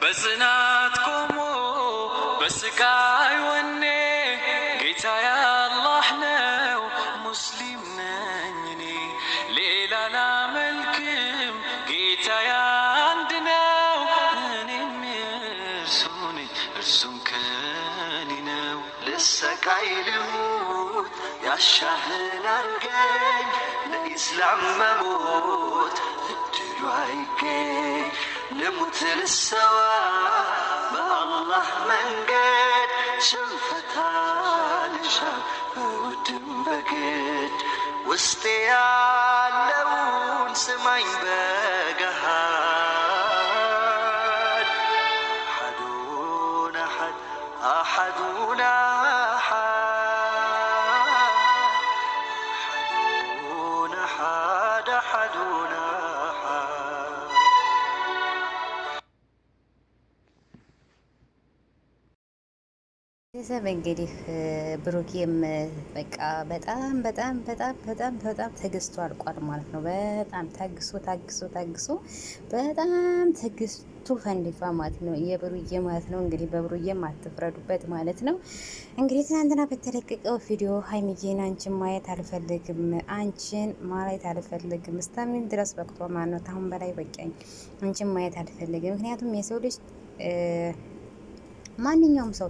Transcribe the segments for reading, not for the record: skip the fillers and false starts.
በጽናት ቆሞ በስቃይ ወኔ ጌታዬ አላህ ነው ሙስሊም ነኝ እኔ ሌላ ላመልክም ጌታዬ አንድ ነው እኔም እርሱ ነኝ እርሱም ከኔ ነው። ልሰቃይ ልሙት ያሻህን አርገኝ ለኢስላም መሞት እድሉ አይገኝ ልሙት ልሰዋ በአላህ መንገድ ሽንፈት አልሻም በውድም በግድ ውስጤ ያለውን ስማኝ በገሃድ አሐዱን አሐድ አሐዱን አሐዱን አሐድ አሐዱን ቤተሰብ እንግዲህ ብሩኬም በቃ በጣም በጣም በጣም በጣም በጣም ተገዝቶ አልቋል ማለት ነው። በጣም ታግሶ ታግሶ ታግሶ በጣም ተገዝቶ ፈንድቷ ማለት ነው። የብሩዬ ማለት ነው። እንግዲህ በብሩዬም አትፍረዱበት ማለት ነው። እንግዲህ ትናንትና በተለቀቀው ቪዲዮ ሀይሚዬን አንቺን ማየት አልፈልግም፣ አንቺን ማየት አልፈልግም እስከሚል ድረስ በቅቶ ማለት ነው። አሁን በላይ በቃኝ፣ አንቺን ማየት አልፈልግም። ምክንያቱም የሰው ልጅ ማንኛውም ሰው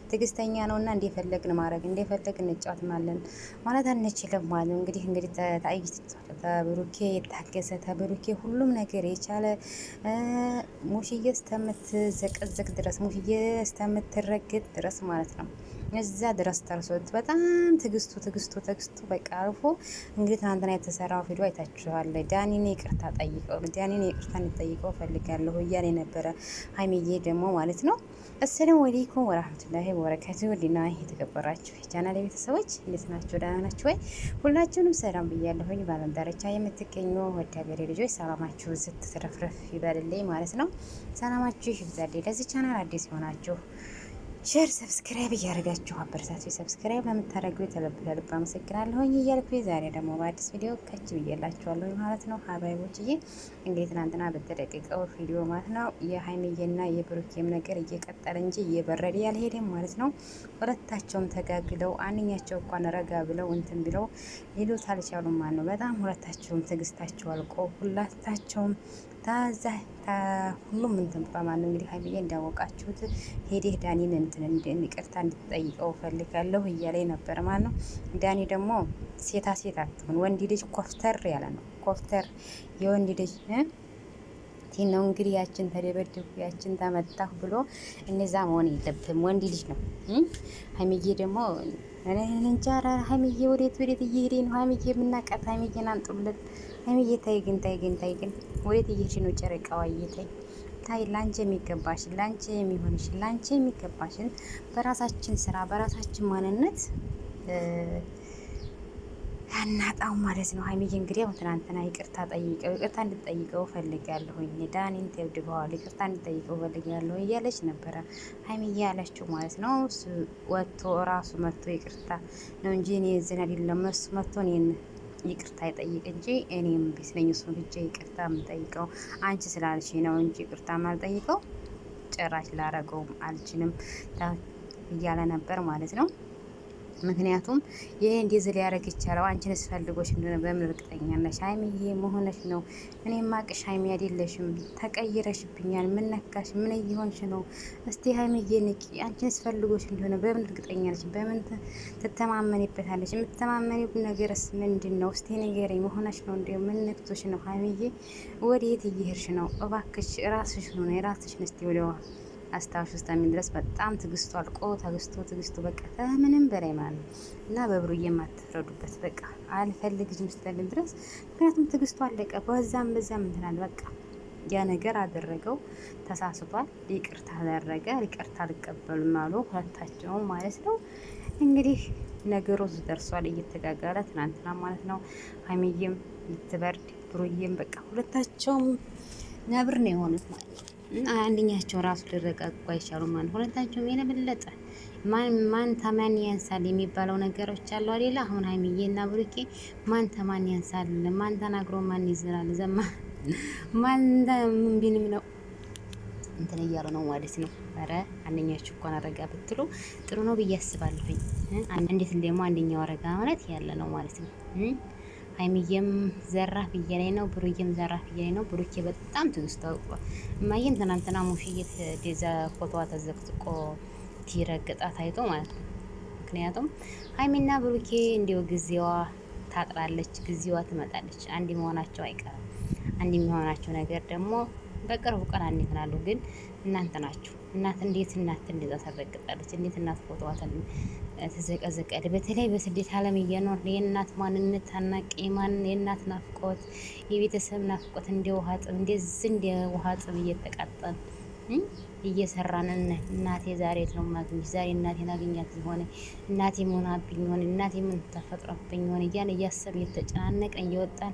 ትዕግስተኛ ነው እና እንደፈለግን ማድረግ እንደፈለግን እንጫወትማለን ማለት አንችልም ማለት ነው። እንግዲህ ተብሩኬ የታገሰ ተብሩኬ ሁሉም ነገር የቻለ ሙሽዬ እስከምትዘቀዘቅ ድረስ ሙሽዬ እስከምትረግጥ ድረስ ማለት ነው እዛ ድረስ ተርሶት በጣም ትግስቱ በቃ አልፎ እንግዲህ ትናንትና የተሰራው ቪዲዮ አይታችኋል። ዳኒን ይቅርታ እንጠይቀው ፈልጋለሁ እያለ ነበረ። ሀይሚዬ ደግሞ ማለት ነው። አሰላሙ አለይኩም ወራህመቱላሂ ወበረካቱሁ። ዲና የተከበራችሁ የቻናሌ ቤተሰቦች እንዴት ናችሁ? ደህና ናችሁ ወይ? ሁላችሁንም ሰላም ብያለሁኝ። በዓለም ዳርቻ የምትገኙ ወደ ሀገሬ ልጆች ሰላማችሁ ስትትረፍረፍ ይበልልኝ ማለት ነው። ሰላማችሁ ይብዛልኝ። ለዚህ ቻናል አዲስ የሆናችሁ ሼር ሰብስክራይብ እያደረጋችሁ አበረታቱ። ሰብስክራይብ ለምታደርጉ የተለብ አመሰግናለሁኝ እያልኩ ዛሬ ደግሞ በአዲስ ቪዲዮ ከች ብዬላችኋለሁ ማለት ነው። ሀባይቦችዬ እንግዲህ ትናንትና በተለቀቀው ቪዲዮ ማለት ነው የሀይሚዬና የብሩኬም ነገር እየቀጠለ እንጂ እየበረደ ያልሄደም ማለት ነው። ሁለታቸውም ተጋግለው አንኛቸው እንኳን ረጋ ብለው እንትን ብለው ሊሉት አልቻሉም ማለት ነው። በጣም ሁለታቸውም ትዕግስታቸው አልቆ ሁላታቸውም ሁሉም እንትን በማን ነው እንግዲህ ሀይሚዬ እንዳወቃችሁት ሄደህ ዳኒን እንትን ይቅርታ እንድትጠይቀው ፈልጋለሁ እያለ ነበር ማለት ነው። ዳኒ ደግሞ ሴት አትሆን ወንድ ልጅ ኮፍተር ያለ ነው። ኮፍተር የወንድ ልጅ ነው እንግዲህ ያችን ተደበደብኩ ያችን ተመታሁ ብሎ እነዛ መሆን የለብህም። ወንድ ልጅ ነው። ሀይሚዬ ደግሞ እንጃ ሀይሚዬ ወዴት እየሄደ ነው? ሀይሚዬ የምናውቃት ሀይሚዬን አንጡለት። ሀይሚዬ ታይ ግን ወዴት እየሄድሽ ነው? ጨረቃዋ ታይ ላንቺ የሚገባሽን ላንቺ የሚሆንሽን ላንቺ የሚገባሽን በራሳችን ስራ በራሳችን ማንነት ያናጣው ማለት ነው። ሀይሚዬ እንግዲህ ያው ትናንትና ይቅርታ እንድጠይቀው ፈልጋለሁኝ ዳኒን ተብድበዋል ይቅርታ እንድጠይቀው ፈልጋለሁ እያለች ነበረ ሀይሚዬ ያለችው ማለት ነው። እሱ ወጥቶ ራሱ መጥቶ ይቅርታ ነው እንጂ እኔ ዝን አይደለም እሱ መጥቶ እኔን ይቅርታ ይጠይቅ እንጂ እኔም ቢስ ነኝ እሱ ልጅ ይቅርታ የምጠይቀው አንቺ ስላልሽ ነው እንጂ ይቅርታ ማልጠይቀው ጭራሽ ላረገውም አልችልም እያለ ነበር ማለት ነው። ምክንያቱም ይሄ እንደዚህ ሊያደርግ ይቻላል። አንቺን ስፈልጎሽ እንደሆነ በምን እርግጠኛ ነሽ? ሀይሚዬ መሆነሽ ነው። እኔ ማቅሽ ሀይሚ አይደለሽም፣ ተቀይረሽብኛል። ምን ነካሽ? ምን እየሆንሽ ነው? እስቲ ሀይሚዬ ንቂ። አንቺን ስፈልጎሽ እንደሆነ በምን እርግጠኛ ነሽ? በምን ትተማመኒበታለሽ? የምትተማመኒው ነገርስ ምንድን ነው? እስቲ ንገሪኝ። መሆነሽ ነው እንዴ? ምን ነክቶሽ ነው? ሀይሚዬ ወዴት እየሄድሽ ነው? እባክሽ ራስሽ ነው የራስሽን እስቲ ወደዋ አስታውሽ ውስጥ የሚል ድረስ በጣም ትግስቱ አልቆ ትግስቱ በቃ ከምንም በላይ ማለት ነው። እና በብሩዬ የማትፍረዱበት በቃ አልፈልግሽም ስትልን ድረስ ምክንያቱም ትግስቱ አለቀ። በዛም እንትናል በቃ ያ ነገር አደረገው፣ ተሳስቷል፣ ይቅርታ አደረገ፣ ይቅርታ አልቀበልም አሉ ሁለታቸውም ማለት ነው። እንግዲህ ነገሩ ደርሷል፣ እየተጋጋለ ትናንትና ማለት ነው። ሀይሚዬም ልትበርድ ብሩዬም በቃ ሁለታቸውም ነብር ነው የሆኑት ማለት ነው። አንደኛቸው ራሱ ሊረጋጉ አይቻሉም ማለት ሁለታቸውም የነበለጠ ማን ተማን ያንሳል የሚባለው ነገሮች አሉ አይደል? አሁን ሀይሚዬና ብሩኬ ማን ተማን ያንሳል፣ ማን ተናግሮ ማን ይዝራል፣ ዘማ ማን ቢንም ነው እንትን እያሉ ነው ማለት ነው። ኧረ አንደኛችሁ እንኳን አረጋ ብትሉ ጥሩ ነው ብዬ አስባለሁኝ። እንዴት ደግሞ አንደኛው አረጋ ማለት ያለ ነው ማለት ነው። ሀይሚዬም ዘራፍ እየላይ ነው፣ ብሩዬም ዘራፍ እየላይ ነው። ብሩኬ በጣም ትዕግስቱ ታውቋል። እማዬም ትናንትና ሙሽዬት ዴዛ ፎቶዋ ተዘቅዝቆ ትረግጣ ታይቶ ማለት ነው። ምክንያቱም ሀይሚና ብሩኬ እንዲው ጊዜዋ ታጥራለች፣ ጊዜዋ ትመጣለች። አንድ መሆናቸው አይቀርም። አንድ የሚሆናቸው ነገር ደግሞ በቅርቡ ቀን አንድ ይሆናሉ። ግን እናንተ ናችሁ። እናት እንደዛ ታረግጣለች? እንዴት እናት ፎቶዋ ተዘቀዘቀል? በተለይ በስደት ዓለም እየኖር የእናት ማንነት ታናቂ የእናት ናፍቆት፣ የቤተሰብ ናፍቆት እንደ ውሃ ጥም እንደ ውሃ ጥም እየተቃጠል እየሰራን እናቴ ዛሬ ነው ማግኘት፣ ዛሬ እናቴን አገኛት ሆነ፣ እናቴ ሆናብኝ ሆነ፣ እናቴ ምን ተፈጥሮብኝ ሆነ እያለ እያሰብ እየተጨናነቅን እየወጣን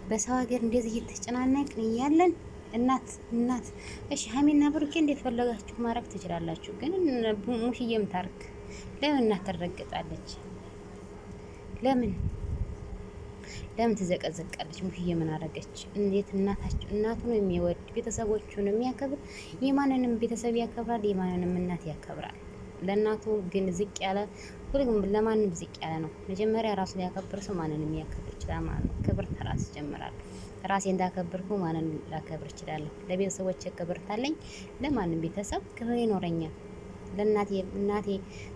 በሰው ሀገር እንደዚህ እየተጨናነቅን እያለን እናት እሺ፣ ሀይሚና ብሩኬ እንዴት ፈለጋችሁ ማድረግ ትችላላችሁ። ግን ሙሽዬም ታርክ ለምን እናት ትረግጣለች? ለምን ትዘቀዘቃለች? ሙሽዬ ምን አረገች? እንዴት እናቱን የሚወድ ቤተሰቦቹን የሚያከብር የማንንም ቤተሰብ ያከብራል፣ የማንንም እናት ያከብራል። ለእናቱ ግን ዝቅ ያለ ሁሉም ለማንም ዝቅ ያለ ነው። መጀመሪያ ራሱን ያከብር ሰው ማንንም ያከብር ይችላል ማለት ነው። ክብር ተራስ ይጀምራል። ራሴ እንዳከብርኩ ማንን ላከብር እችላለሁ? ለቤተሰቦቼ ክብር ታለኝ ለማንም ቤተሰብ ክብር ይኖረኛል። እናቴ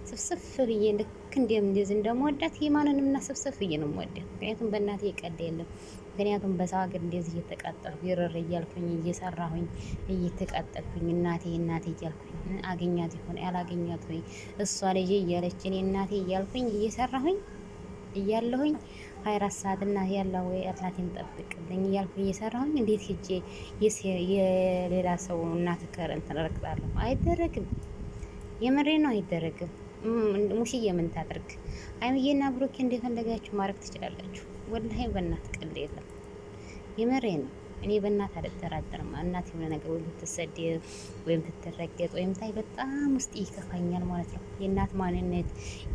ስፍስፍ ብዬ ልክ እንደዚህ እንደምወዳት የማንንም እና ስፍስፍ ብዬ ነው የምወዳት። ምክንያቱም በእናቴ የቀደ የለም። ምክንያቱም በሰው ሀገር እንደዚህ እየተቃጠልኩ ይረር እያልኩኝ እየሰራሁኝ እየተቃጠልኩኝ እናቴ እያልኩኝ አገኛት ይሆን ያላገኛት ወይ እሷ ልጄ እያለች እኔ እናቴ እያልኩኝ እየሰራሁኝ እያለሁኝ 24 ሰዓት እናቴ ያለው ወይ እናቴን ጠብቅልኝ እያልኩኝ እየሰራሁኝ እንዴት ሂጄ የሌላ ሰው እናት እንትን እረግጣለሁ? አይደረግም። የምሬ ነው፣ አይደረግም። ሙሽዬ ምን ታድርግ? ሀይሚዬና ብሩኬ እንደፈለጋችሁ ማድረግ ትችላላችሁ። ወላሂ በእናት ቀልድ የለም። የምሬ ነው። እኔ በእናት አልጠራጠርም። እናት የሆነ ነገር ወይም ትሰደብ ወይም ትረገጥ ወይም ታይ በጣም ውስጥ ይከፋኛል ማለት ነው። የእናት ማንነት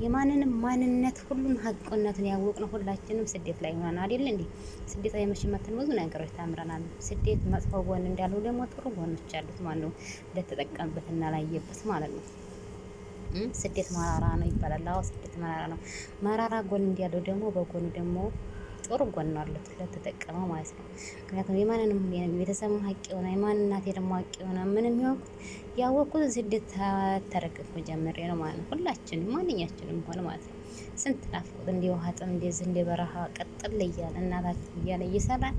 የማንንም ማንነት ሁሉን ሀቅነትን ያወቅነው ሁላችንም ስደት ላይ ሆነን አይደል እንዴ? ስደት ላይ መሽመትን ብዙ ነገሮች ታምረናል። ስደት መጥፎ ጎን እንዳለው ደግሞ ጥሩ ጎኖች አሉት ማለት ነው። እንደተጠቀምበት እና ላየበት ማለት ነው። ስደት መራራ ነው ይባላል። አዎ ስደት መራራ ነው። መራራ ጎን እንዲያለው ደግሞ በጎኑ ደግሞ ጥሩ ጎን አለት ለተጠቀመው ማለት ነው። ምክንያቱም የማንንም ቤተሰብም ሀቅ የሆነ የማን እናቴ ደግሞ ሀቅ የሆነ ምንም ያወቅኩት ስደት ተረከኩ ጀምሬ ነው ማለት ነው። ሁላችንም ማንኛችንም ሆነ ማለት ነው። ስንት ናፍቆት እንደ ውሃ ጥም እንደዚህ እንደ በረሃ ቀጥል እያለ እናታችን እያለ እየሰራን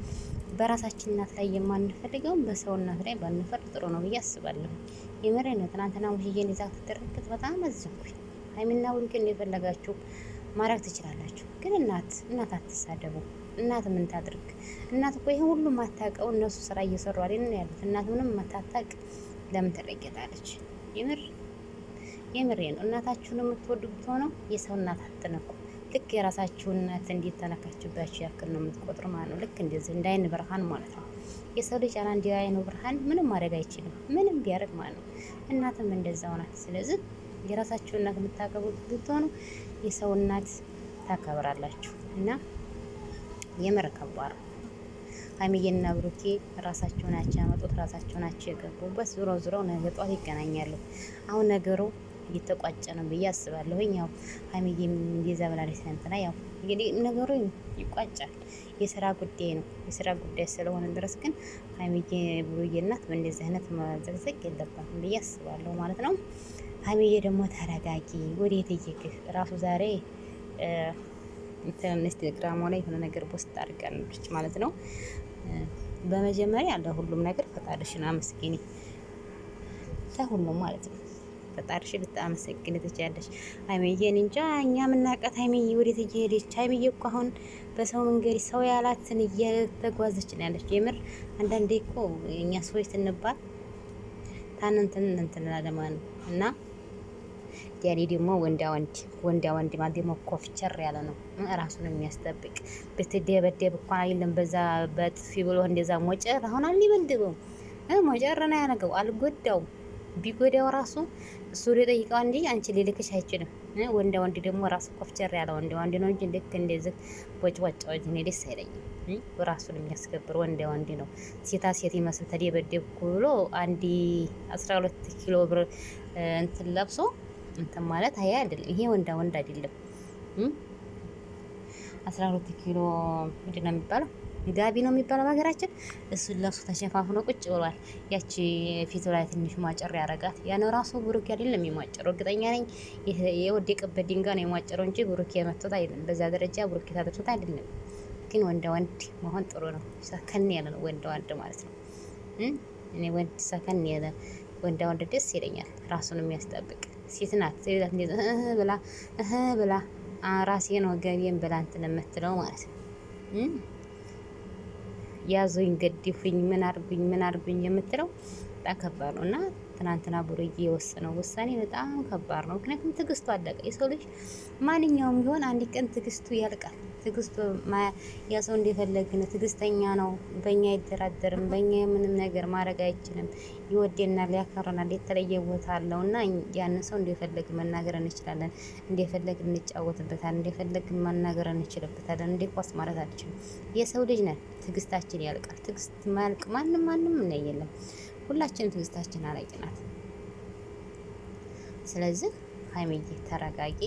በራሳችን እናት ላይ የማንፈልገውን በሰው እናት ላይ ባንፈርድ ጥሩ ነው ብዬ አስባለሁ። የምሬ ነው። ትናንትና ሙሽዬን ይዛ ትደረግት በጣም አዘንኩኝ። ሀይሚና ብሩኬ እንደፈለጋችሁ ማድረግ ትችላላችሁ። ግን እናት አትሳደቡ። እናት ምን ታድርግ? እናት እኮ ይሄ ሁሉ ማታውቀው እነሱ ስራ እየሰሩ አይደል ያሉት። እናት ምንም ማታውቅ ለምን ትረገጣለች? የምሬ ነው። እናታችሁን የምትወዱ ብትሆነው የሰው እናት አትነኩ። ልክ የራሳችሁን እናት እንዴት ተነካችሁባችሁ ያክል ነው የምትቆጥሩ ማለት ነው። ልክ እንደዚህ እንደ አይን ብርሃን ማለት ነው። የሰው ልጅ አላ እንደ አይኑ ብርሃን ምንም ማድረግ አይችልም፣ ምንም ቢያደርግ ማለት ነው። እናትም እንደዛው ናት። ስለዚህ የራሳችሁን እናት የምታከብሩት ብትሆኑ የሰው እናት ታከብራላችሁ። እና የምር ከባድ ነው። ሀይሚዬና ብሩኬ ራሳቸው ናቸው ያመጡት፣ ራሳቸው ናቸው የገቡበት። ዙረው ነገ ጧት ይገናኛሉ። አሁን ነገሩ እየተቋጨ ነው ብዬ አስባለሁኝ። ያው ሀይሚዬ እንደዛ ብላለች ትናንትና። ያው እንግዲህ ነገሩ ይቋጫል። የስራ ጉዳይ ነው። የስራ ጉዳይ ስለሆነ ድረስ ግን ሀይሚዬ ብሩዬ እናት በእንደዚህ አይነት መዘግዘግ የለባትም ብዬ አስባለሁ ማለት ነው። ሀይሚዬ ደግሞ ተረጋጊ። ወዴት እየግህ ራሱ ዛሬ ኢንስታግራም ላይ የሆነ ነገር ፖስት አድርጋለች ማለት ነው። በመጀመሪያ ለሁሉም ነገር ፈጣሪሽን አመስግኒ፣ ለሁሉም ማለት ነው። ፈጣሪሽን ልታመሰግኒ ትችያለሽ። ሀይሚዬን እንጃ እኛ የምናውቃት ሀይሚዬ ወዴት እየሄደች? ሀይሚዬ እኮ አሁን በሰው መንገድ ሰው ያላትን እየተጓዘች ነው ያለች። የምር አንዳንዴ እኮ እኛ ሰዎች ስንባል እንትን ለማን ነው እና ያኔ ደግሞ ወንዳ ወንድ ማለት ደግሞ ኮፍቸር ያለ ነው፣ ራሱን የሚያስጠብቅ ብትደበደብ እንኳን አይደለም በዛ በጥፊ ብሎ እንደዛ ሞጨር አሁን አልይበልድበው ሞጨር ነው ያደረገው። አልጎዳውም። ቢጎዳው ራሱ እሱ ሊጠይቀው እንጂ አንቺ ሊልክሽ አይችልም። ወንዳ ወንድ ደግሞ ራሱ ኮፍቸር ያለ ወንድ ነው እንጂ ልክ እንደዚህ ቦጭ እኔ ደስ አይለኝም። ራሱን የሚያስከብር ወንድ ወንድ ነው። ሴታ ሴት ይመስል ተደበደብኩ ብሎ 12 ኪሎ ብር እንትን ለብሶ እንትን ማለት አያ አይደለም። ይሄ ወንዳ ወንድ አይደለም። 12 ኪሎ ምንድን ነው የሚባለው? ጋቢ ነው የሚባለው በሀገራችን። እሱን ለብሶ ተሸፋፍኖ ቁጭ ብሏል። ያቺ ፊቱ ላይ ትንሽ ሟጨር ያረጋት ያን ራሱ ብሩኬ አይደለም የሚሟጨረው። እርግጠኛ ነኝ የወደቀበት ድንጋይ ነው የሟጨረው እንጂ ብሩኬ መጥቶት አይደለም። በዛ ደረጃ ብሩኬ ታደርሶት አይደለም። ግን ወንዳ ወንድ መሆን ጥሩ ነው። ሰከን ያለ ነው ወንዳ ወንድ ማለት ነው። እኔ ወንድ ሰከን ያለ ወንዳ ወንድ ደስ ይለኛል። ራሱን የሚያስጠብቅ ሴት ናት ብላ ራሴን ወገቤን ብላ እንትን የምትለው ማለት ነው። ያዙኝ ገድፉኝ ምን አርጉኝ የምትለው በጣም ከባድ ነው። እና ትናንትና ቡሩዬ የወሰነው ውሳኔ በጣም ከባድ ነው። ምክንያቱም ትዕግስቱ አለቀ። የሰው ልጅ ማንኛውም ቢሆን አንድ ቀን ትዕግስቱ ያልቃል። ትዕግስቱ ያ ሰው እንደፈለግ ነው፣ ትዕግስተኛ ነው። በእኛ አይደራደርም። በእኛ ምንም ነገር ማድረግ አይችልም። ይወደናል፣ ያከብረናል። የተለየ ቦታ አለው እና ያን ሰው እንደፈለግ መናገር እንችላለን፣ እንደፈለግ እንጫወትበታለን፣ እንደፈለግ መናገር እንችልበታለን። እንደ ኳስ ማለት አልችልም። የሰው ልጅ ነን፣ ትዕግስታችን ያልቃል። ትዕግስት ማያልቅ ማንም እና የለም። ሁላችንም ትዕግስታችን አላቂ ናት። ስለዚህ ሀይሚዬ ተረጋጊ።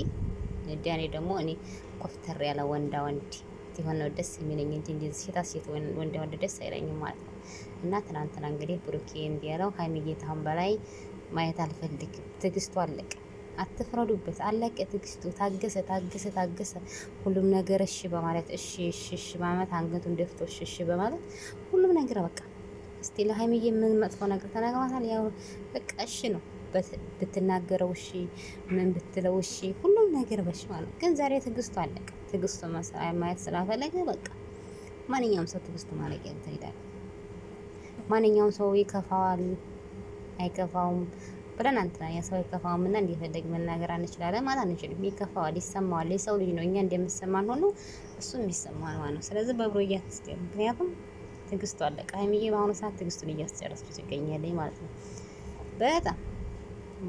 ዳኔ ደግሞ እኔ ኮፍተር ያለ ወንዳ ወንድ የሆነ ደስ የሚለኝ እንጂ እንደዚህ ሴት ወንዳ ወንድ ደስ አይለኝም ማለት ነው። እና ትናንትና እንግዲህ ብሩኬ እንዲያለው ሀይሚዬ ታሁን በላይ ማየት አልፈልግም። ትዕግስቱ አለቀ። አትፍረዱበት። አለቀ ትዕግስቱ። ታገሰ። ሁሉም ነገር እሺ በማለት እሺ በማለት አንገቱን ደፍቶ እሺ በማለት ሁሉም ነገር በቃ እስቲ ለሀይሚዬ ምን መጥፎ ነገር ተናግሯታል? ያው በቃ እሺ ነው ብትናገረው እሺ፣ ምን ብትለው እሺ፣ ሁሉም ነገር በሽ ማለት። ግን ዛሬ ትዕግስቱ አለቀ። ትዕግስቱ ማየት ስላፈለገ በቃ ማንኛውም ሰው ትዕግስቱ ማለቅ ይላል። ማንኛውም ሰው ይከፋዋል አይከፋውም ብለን አንተና ያ ሰው ይከፋውም እና እንደፈለግ መናገር አንችላለን ማለት አንችልም። ይከፋዋል፣ ይሰማዋል። የሰው ልጅ ነው። እኛ እንደምሰማን ሆኖ እሱም ይሰማዋል ማለት ነው። ስለዚህ በብሮ እያትስጤ ምክንያቱም ትዕግስቱ አለቀ። ሀይሚዬ በአሁኑ ሰዓት ትዕግስቱን እያስጨረሰች ይገኛለች ማለት ነው። በጣም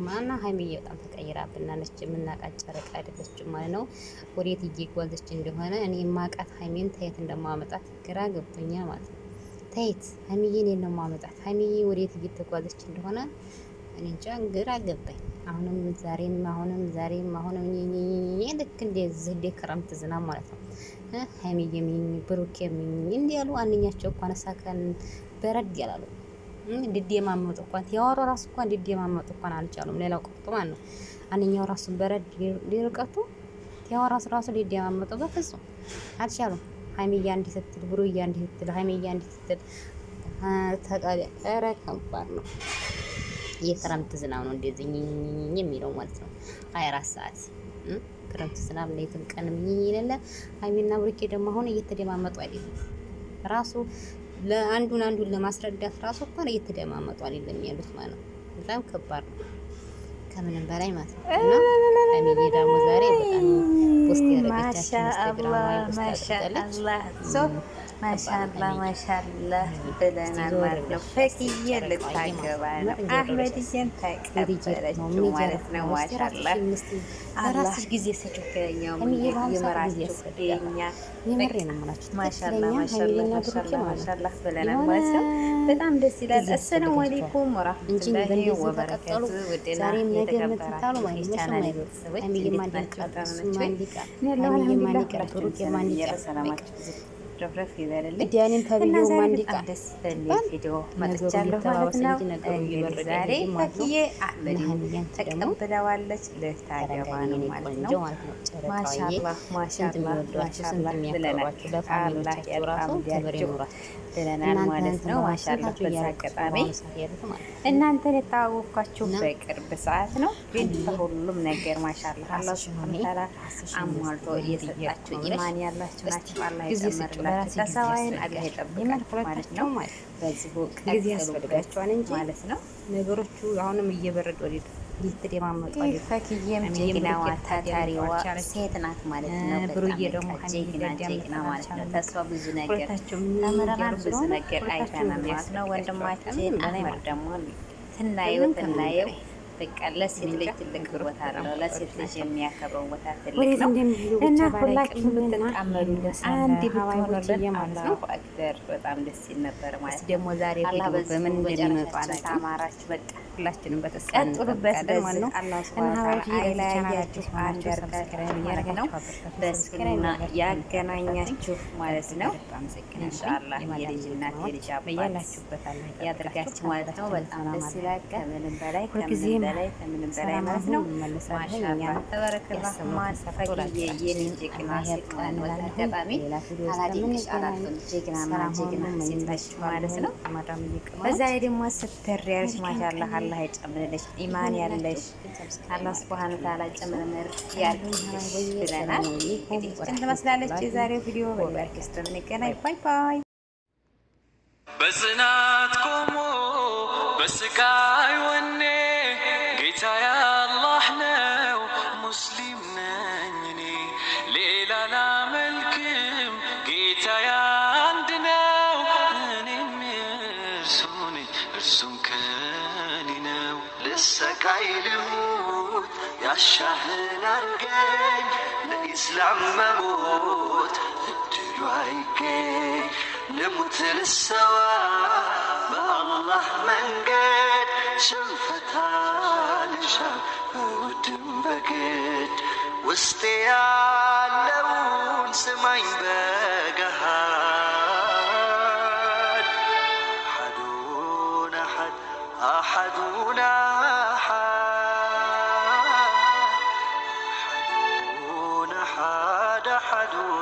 ማና ሀይሚዬ በጣም ተቀይራብናለች። የምናውቃት ጨረቃ አይደለችም ማለት ነው። ወዴት እየጓዘች እንደሆነ እኔ የማውቃት ሀይሚን ተየት እንደማመጣት ግራ ገብቶኛል ማለት ነው። ተየት ሀይሚዬን ነው ማመጣት። ሀይሚዬ ወዴት እየተጓዘች እንደሆነ እኔ እንጃ ግራ ገባኝ። አሁንም ዛሬም ልክ እንደዚህ እንደ ክረምት ዝናብ ማለት ነው። ሀይሚዬ ብሩኬ እንዲያሉ አንኛቸው እንኳን ሳከን በረድ ያላሉ ድድ የማመጡ እንኳን ያወሩ ራሱ እንኳን ድድ የማመጡ እንኳን አልቻሉም። ሌላው ቀርቶ ማለት ነው አንኛው ራሱ በረድ ሊርቀቱ ያወራ ራሱ ድድ የማመጡ በፍጹም አልቻሉም። ሀይሚዬ እንዲህ ስትል ብሩዬ እንዲህ ስትል ሀይሚዬ እንዲህ ስትል ተቃለ ኧረ ከባድ ነው። የክረምት ዝናብ ነው እንደዚህ የሚለው ማለት ነው። 24 ሰዓት ክረምት ዝናብ ሌትም ቀንም ይለለ። ሀይሚና ብሩኬ ደግሞ አሁን እየተደማመጡ አይደለም። ራሱ ለአንዱን ለማስረዳት ራሱ እንኳን እየተደማመጡ አይደለም ያሉት ማለት ነው። በጣም ከባድ ነው ከምንም በላይ ማለት ነው። እና ሀይሚዬ ደግሞ ዛሬ በጣም ፖስት ያደረገቻችን ኢንስታግራም ላይ ፖስት አድርጋለች። ማሻአላህ ብለናል ማለት ነው። ፈክዬ ልታገባ ነው። አህመድዬን ተቀበለችው ማለት ነው። ማሻአላህ አላህ ጊዜ ሰጥቶኛው ይመራችሁ የኛ ማሻአላህ ብለናል ማለት ነው። በጣም ደስ ይላል። አሰላሙ አለይኩም ወራህመቱላሂ ወበረካቱ። ዛሬም ነገ የምትታሉ ማለት ነው። ቻናል ቤተሰቦች እንዴት ናችሁ? ረፍረፍ ይበልልኝ። ዲያኔም ተብዬው ማንዲቃ ደስ በሚል ቪዲዮ መጥቻለሁ ማለት ነው። እንግዲህ ዛሬ ፈክዬ አህመድን ተቀብለዋለች። ልታገባ ነው ማለት ነው። ማሻአላህ ብለናል። አላህ ያጣምዳችሁ ብለናል ማለት ነው። ማሻአላህ በዛ አጋጣሚ እናንተን የተዋወቅኳችሁ በቅርብ ሰዓት ነው። ግን በሁሉም ነገር ማሻአላህ አላህ ሱብሃነሁ ወተዓላ አሟልቶ እየሰጣችሁ ኢማን ያላችሁ ናችሁ። አላህ ይጨምርላችሁ። ተሰዋይን አላህ ይጠብቃችሁ ማለት ነው። በዚሁ ጊዜ ያስፈልጋችኋል እንጂ ማለት ነው። ነገሮቹ አሁንም እየበረዱ ወዲህ እየተደማመጡ አይደል። ፈክዬም ጀግናዋ ታታሪዋ ሴት ናት ማለት ነው። ብሩዬ ደግሞ ጀግና ማለት ነው። ተስፋ ብዙ ነገር ተምረናል፣ ብዙ ነገር አይተናል ማለት ነው። ወንድማችን አህመድ ደግሞ ትናየው በቃ ለሴት ልጅ ትልቅ ቦታ አለው። ለሴት ልጅ የሚያከብረው ቦታ ትልቅ ነው እና ሁላችሁም ብትጣመሩልን አንድ ብትሆኑልን አላሁ አክበር በጣም ደስ ይል ነበር ማለት ደግሞ ዛሬ በምን እንደሚመጡ ታማራችሁ። በቃ ሁላችንም በተስፋ ቀጥሉበት። በዚህ አላህ ሱብሃነሁ ወተዓላ ያያችሁ አንድ ማለት ነው። በስክሪና ያገናኛችሁ ማለት ነው። ኢንሻአላህ የልጅ እናት የልጅ አባት ያደርጋችሁ ማለት ነው። በጣም ደስ ይላል። ከምንም በላይ ማለት ነው። ማሻአላህ ተበረከ ረህማን ፈቂዬ የኔ ጀግና ሴት አጋጣሚ አላዲንሽ አላልኩም። ጀግና ሴት ነሽ ማለት ነው። በዛ ላይ ደግሞ ስትር ያለሽ ማሻአላህ አላህ ይጨምርልሽ፣ ኢማን ያለሽ አላህ ሱብሃነሁ ወተዓላ ጨምረን ያርግልሽ ብለናል። እንግዲህ ትመስላለች የዛሬው ቪዲዮ። በባርክ እስከምንገናኝ ባይ ባይ። በጽናት ቆሞ በስቃይ ወኔ ጌታዬ አላህ ነው ሙስሊም ነኝ እኔ ሌላ ላመልክም ጌታዬ አንድ ነው እኔም እርሱ ነኝ እርሱም ከኔ ነው ልሰቃይ ልሙት ያሻህን አርገኝ ለኢስላም መሞት እድሉ አይገኝ ልሙት ልሰዋ በአላህ መንገድ ሽንፈታ ልሻ በውድም በግድ ውስጤ ያለውን ስማኝ በገሃድ አሐዱን አሐድ አሐዱን አሐድ አሐዱን አሐድ አሐዱን